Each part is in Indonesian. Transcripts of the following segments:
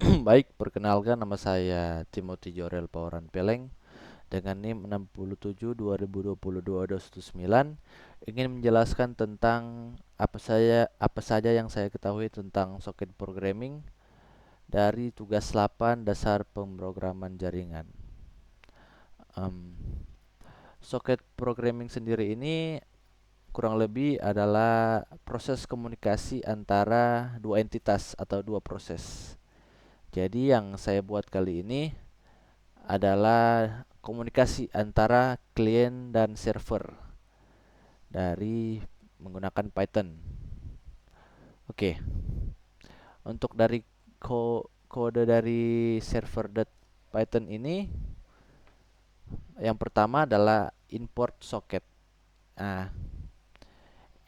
Baik, perkenalkan nama saya Timothy Jorel Pauran Peleng dengan NIM 67 2022-9 ingin menjelaskan tentang apa saja yang saya ketahui tentang soket programming dari tugas 8 dasar pemrograman jaringan. Em, Soket programming sendiri ini kurang lebih adalah proses komunikasi antara dua entitas atau dua proses. Jadi yang saya buat kali ini adalah komunikasi antara klien dan server dari menggunakan Python. Oke, untuk dari kode dari server.python ini, yang pertama adalah import socket. Nah,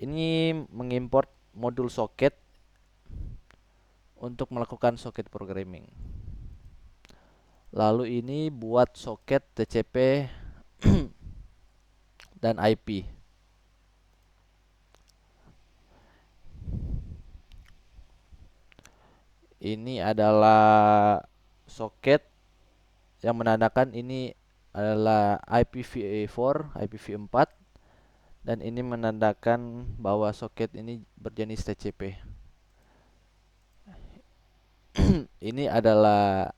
ini mengimport modul socket untuk melakukan socket programming. Lalu ini buat soket TCP dan IP. Ini adalah soket yang menandakan ini adalah IPv4, IPv4, dan ini menandakan bahwa soket ini berjenis TCP. Ini adalah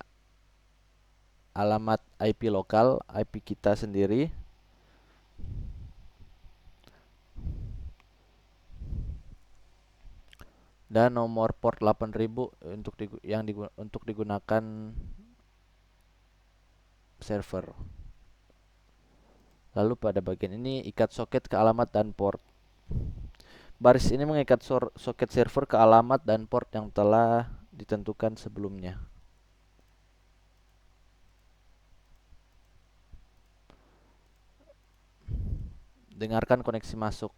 alamat IP lokal, IP kita sendiri, dan nomor port 8000 untuk digunakan server. Lalu pada bagian ini ikat soket ke alamat dan port. Baris ini mengikat soket server ke alamat dan port yang telah ditentukan sebelumnya. Dengarkan koneksi masuk.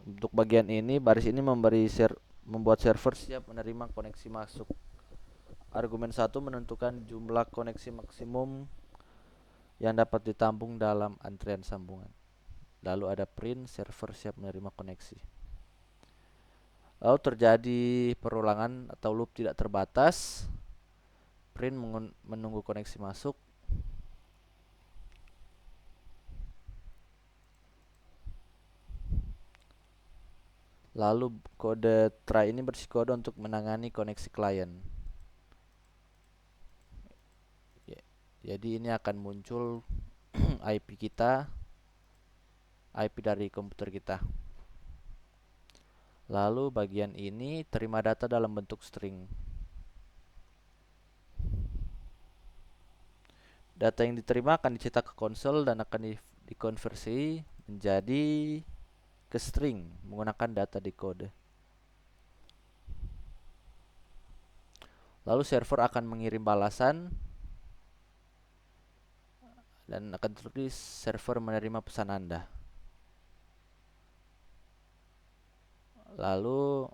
Untuk bagian ini, baris ini membuat server siap menerima koneksi masuk. Argumen 1 menentukan jumlah koneksi maksimum yang dapat ditampung dalam antrian sambungan. Lalu ada print, server siap menerima koneksi. Lalu terjadi perulangan atau loop tidak terbatas. Print menunggu koneksi masuk. Lalu kode try ini bersih kode untuk menangani koneksi klien. Jadi ini akan muncul IP kita, IP dari komputer kita. Lalu bagian ini terima data dalam bentuk string. Data yang diterima akan dicetak ke konsol dan akan dikonversi menjadi ke string menggunakan data decode. Lalu server akan mengirim balasan dan akan tertulis server menerima pesan Anda. Lalu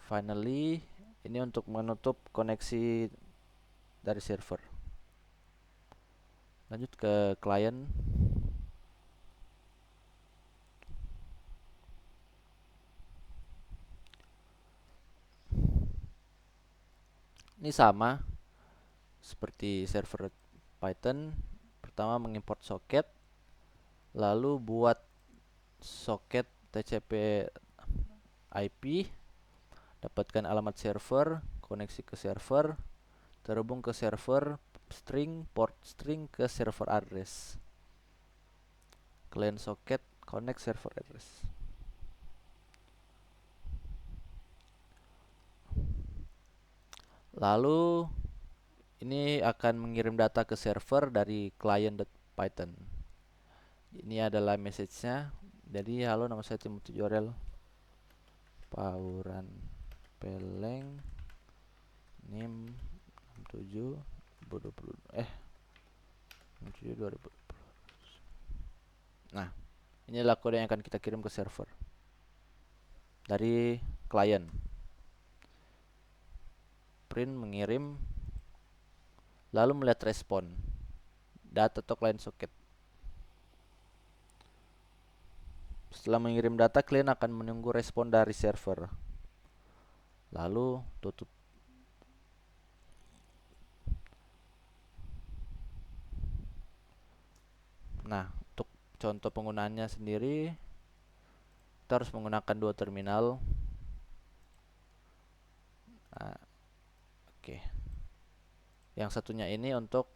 finally ini untuk menutup koneksi dari server. Lanjut ke klien. Ini sama seperti server Python. Pertama mengimport soket, lalu buat soket TCP IP, dapatkan alamat server, koneksi ke server, terhubung ke server, string, port string ke server address. Client socket, connect server address. Lalu ini akan mengirim data ke server dari client.python. Ini adalah message-nya. Jadi halo, nama saya Timothy Jorel Pauran Peleng, NIM 67 2020 2020. Nah, inilah kode yang akan kita kirim ke server dari klien. Print mengirim, lalu melihat respon data atau client socket. Setelah mengirim data, klien akan menunggu respon dari server. lalu tutup. Nah, untuk contoh penggunaannya sendiri, kita harus menggunakan dua terminal. Nah, oke. Yang satunya ini untuk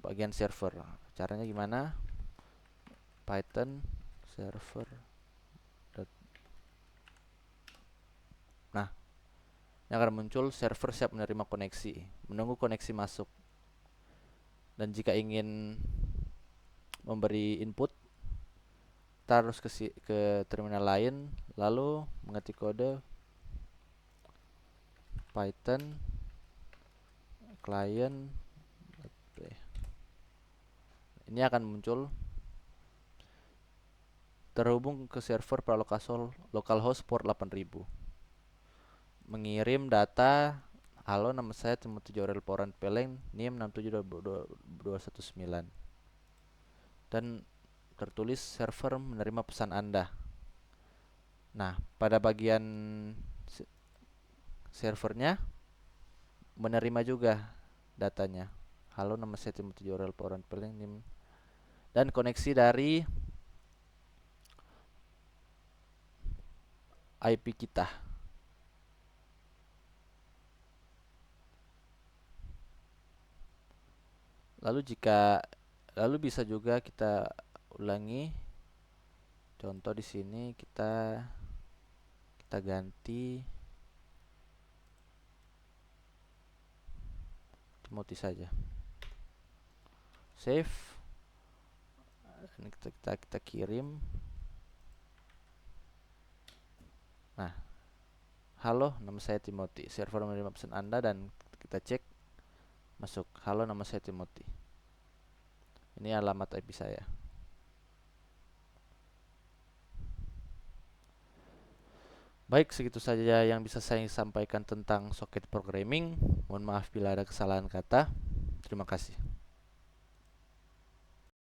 bagian server. Caranya gimana? Python server. Nah, ini akan muncul server siap menerima koneksi, menunggu koneksi masuk. Dan jika ingin memberi input, kita harus ke terminal lain, lalu mengetik kode Python client. Ini akan muncul terhubung ke server localhost port 8000. Mengirim data, halo nama saya Timothy Jorel Poran Peleng, NIM 6722219. Dan tertulis server menerima pesan Anda. Nah, pada bagian servernya menerima juga datanya. Halo nama saya Timothy Jorel Poran Peleng, NIM, dan koneksi dari IP kita. Lalu bisa juga kita ulangi. Contoh di sini kita ganti Timothy saja. Save. Dan kita kirim. Nah, halo nama saya Timothy, server menerima pesan Anda, dan kita cek masuk. Halo nama saya Timothy, ini alamat IP saya. Baik, segitu saja yang bisa saya sampaikan tentang socket programming. Mohon maaf bila ada kesalahan kata. Terima kasih.